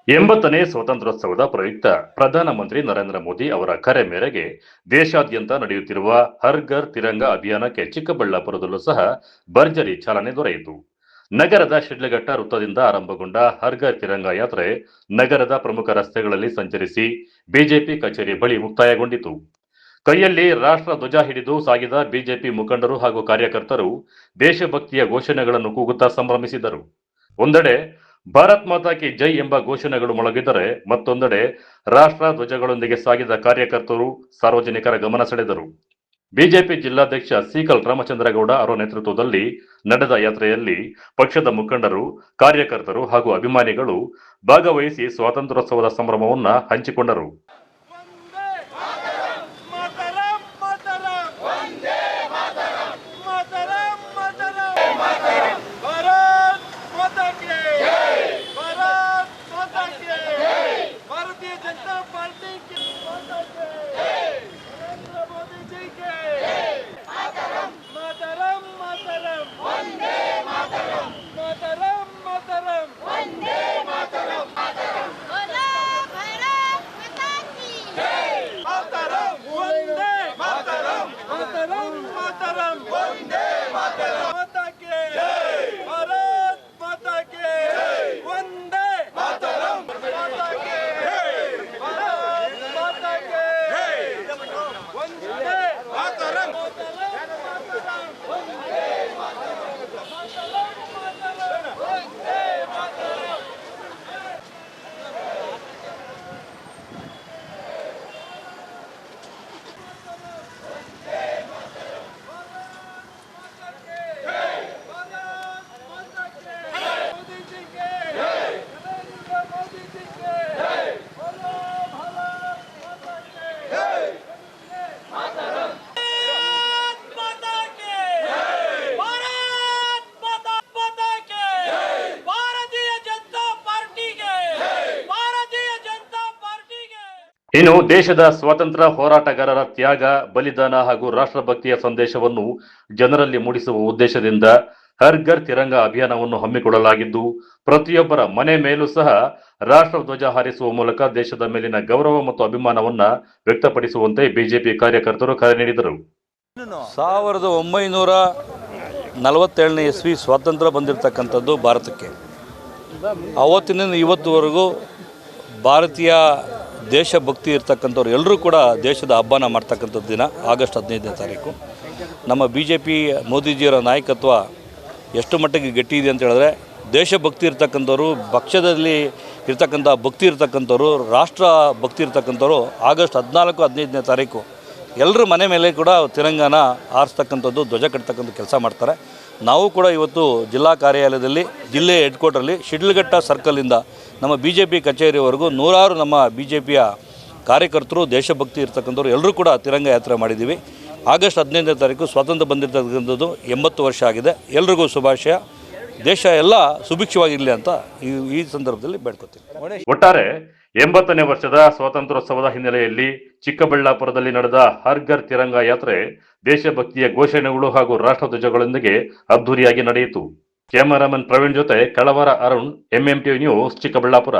80ನೇ ಸ್ವಾತಂತ್ರ್ಯೋತ್ಸವದ ಪ್ರಯುಕ್ತ ಪ್ರಧಾನಮಂತ್ರಿ ನರೇಂದ್ರ ಮೋದಿ ಅವರ ಕರೆ ಮೇರೆಗೆ ದೇಶಾದ್ಯಂತ ನಡೆಯುತ್ತಿರುವ ಹರ್ ಘರ್ ತಿರಂಗಾ ಅಭಿಯಾನಕ್ಕೆ ಚಿಕ್ಕಬಳ್ಳಾಪುರದಲ್ಲೂ ಸಹ ಭರ್ಜರಿ ಚಾಲನೆ ದೊರೆಯಿತು. ನಗರದ ಶಿಡ್ಲಘಟ್ಟ ವೃತ್ತದಿಂದ ಆರಂಭಗೊಂಡ ಹರ್ ಘರ್ ತಿರಂಗಾ ಯಾತ್ರೆ ನಗರದ ಪ್ರಮುಖ ರಸ್ತೆಗಳಲ್ಲಿ ಸಂಚರಿಸಿ ಬಿಜೆಪಿ ಕಚೇರಿ ಬಳಿ ಮುಕ್ತಾಯಗೊಂಡಿತು. ಕೈಯಲ್ಲಿ ರಾಷ್ಟ್ರ ಧ್ವಜ ಹಿಡಿದು ಸಾಗಿದ ಬಿಜೆಪಿ ಮುಖಂಡರು ಹಾಗೂ ಕಾರ್ಯಕರ್ತರು ದೇಶಭಕ್ತಿಯ ಘೋಷಣೆಗಳನ್ನು ಕೂಗುತ್ತಾ ಸಂಭ್ರಮಿಸಿದರು. ಒಂದೆಡೆ ಭಾರತ್ ಮಾತಾ ಕಿ ಜೈ ಎಂಬ ಘೋಷಣೆಗಳು ಮೊಳಗಿದರೆ, ಮತ್ತೊಂದೆಡೆ ರಾಷ್ಟ್ರ ಧ್ವಜಗಳೊಂದಿಗೆ ಸಾಗಿದ ಕಾರ್ಯಕರ್ತರು ಸಾರ್ವಜನಿಕರ ಗಮನ ಸೆಳೆದರು. ಬಿಜೆಪಿ ಜಿಲ್ಲಾಧ್ಯಕ್ಷ ಸೀಕಲ್ ರಾಮಚಂದ್ರಗೌಡ ಅವರ ನೇತೃತ್ವದಲ್ಲಿ ನಡೆದ ಯಾತ್ರೆಯಲ್ಲಿ ಪಕ್ಷದ ಮುಖಂಡರು, ಕಾರ್ಯಕರ್ತರು ಹಾಗೂ ಅಭಿಮಾನಿಗಳು ಭಾಗವಹಿಸಿ ಸ್ವಾತಂತ್ರ್ಯೋತ್ಸವದ ಸಂಭ್ರಮವನ್ನು ಹಂಚಿಕೊಂಡರು. ಇನ್ನು ದೇಶದ ಸ್ವಾತಂತ್ರ್ಯ ಹೋರಾಟಗಾರರ ತ್ಯಾಗ, ಬಲಿದಾನ ಹಾಗೂ ರಾಷ್ಟ್ರಭಕ್ತಿಯ ಸಂದೇಶವನ್ನು ಜನರಲ್ಲಿ ಮೂಡಿಸುವ ಉದ್ದೇಶದಿಂದ ಹರ್ ಘರ್ ತಿರಂಗಾ ಅಭಿಯಾನವನ್ನು ಹಮ್ಮಿಕೊಳ್ಳಲಾಗಿದ್ದು, ಪ್ರತಿಯೊಬ್ಬರ ಮನೆ ಮೇಲೂ ಸಹ ರಾಷ್ಟ್ರ ಧ್ವಜ ಹಾರಿಸುವ ಮೂಲಕ ದೇಶದ ಮೇಲಿನ ಗೌರವ ಮತ್ತು ಅಭಿಮಾನವನ್ನ ವ್ಯಕ್ತಪಡಿಸುವಂತೆ ಬಿಜೆಪಿ ಕಾರ್ಯಕರ್ತರು ಕರೆ ನೀಡಿದರು. 1947ನೇ ಇಸ್ವಿ ಸ್ವಾತಂತ್ರ್ಯ ಬಂದಿರತಕ್ಕಂಥದ್ದು ಭಾರತಕ್ಕೆ. ಅವತ್ತಿನಿಂದ ಇವತ್ತುವರೆಗೂ ಭಾರತೀಯ ದೇಶಭಕ್ತಿ ಇರ್ತಕ್ಕಂಥವ್ರು ಎಲ್ಲರೂ ಕೂಡ ದೇಶದ ಹಬ್ಬನ ಮಾಡ್ತಕ್ಕಂಥದ್ದು ದಿನ ಆಗಸ್ಟ್ 15ನೇ ತಾರೀಕು. ನಮ್ಮ BJP ಮೋದಿಜಿಯವರ ನಾಯಕತ್ವ ಎಷ್ಟು ಮಟ್ಟಿಗೆ ಗಟ್ಟಿ ಇದೆ ಅಂತ ಹೇಳಿದ್ರೆ, ದೇಶಭಕ್ತಿ ಇರ್ತಕ್ಕಂಥವ್ರು, ಪಕ್ಷದಲ್ಲಿ ಇರ್ತಕ್ಕಂಥ ಭಕ್ತಿ ಇರ್ತಕ್ಕಂಥವ್ರು, ರಾಷ್ಟ್ರ ಭಕ್ತಿ ಇರ್ತಕ್ಕಂಥವ್ರು ಆಗಸ್ಟ್ 14-15ನೇ ತಾರೀಕು ಎಲ್ಲರ ಮನೆ ಮೇಲೆ ಕೂಡ ತಿರಂಗಾನ ಆರಿಸ್ತಕ್ಕಂಥದ್ದು, ಧ್ವಜ ಕಟ್ತಕ್ಕಂಥ ಕೆಲಸ ಮಾಡ್ತಾರೆ. ನಾವು ಕೂಡ ಇವತ್ತು ಜಿಲ್ಲಾ ಕಾರ್ಯಾಲಯದಲ್ಲಿ, ಜಿಲ್ಲೆ ಹೆಡ್ ಕ್ವಾರ್ಟರಲ್ಲಿ ಶಿಡ್ಲಘಟ್ಟ ಸರ್ಕಲಿಂದ ನಮ್ಮ BJP ಕಚೇರಿವರೆಗೂ ನೂರಾರು ನಮ್ಮ BJPಯ ಕಾರ್ಯಕರ್ತರು, ದೇಶಭಕ್ತಿ ಇರ್ತಕ್ಕಂಥವ್ರು ಎಲ್ಲರೂ ಕೂಡ ತಿರಂಗ ಯಾತ್ರೆ ಮಾಡಿದ್ದೀವಿ. ಆಗಸ್ಟ್ 15ನೇ ತಾರೀಕು ಸ್ವಾತಂತ್ರ್ಯ ಬಂದಿರತಕ್ಕಂಥದ್ದು 80 ವರ್ಷ ಆಗಿದೆ. ಎಲ್ರಿಗೂ ಶುಭಾಶಯ. ದೇಶ ಎಲ್ಲ ಸುಭಿಕ್ಷವಾಗಿರಲಿ ಅಂತ ಈ ಸಂದರ್ಭದಲ್ಲಿ ಬೇಡ್ಕೊತೀನಿ. ಒಟ್ಟಾರೆ 80ನೇ ವರ್ಷದ ಸ್ವಾತಂತ್ರ್ಯೋತ್ಸವದ ಹಿನ್ನೆಲೆಯಲ್ಲಿ ಚಿಕ್ಕಬಳ್ಳಾಪುರದಲ್ಲಿ ನಡೆದ ಹರ್ ಘರ್ ತಿರಂಗಾ ಯಾತ್ರೆ ದೇಶಭಕ್ತಿಯ ಘೋಷಣೆಗಳು ಹಾಗೂ ರಾಷ್ಟ್ರಧ್ವಜಗಳೊಂದಿಗೆ ಅದ್ದೂರಿಯಾಗಿ ನಡೆಯಿತು. ಕ್ಯಾಮರಾಮನ್ ಪ್ರವೀಣ್ ಜೊತೆ ಕಳವರ ಅರುಣ್, MMTV ನ್ಯೂಸ್, ಚಿಕ್ಕಬಳ್ಳಾಪುರ.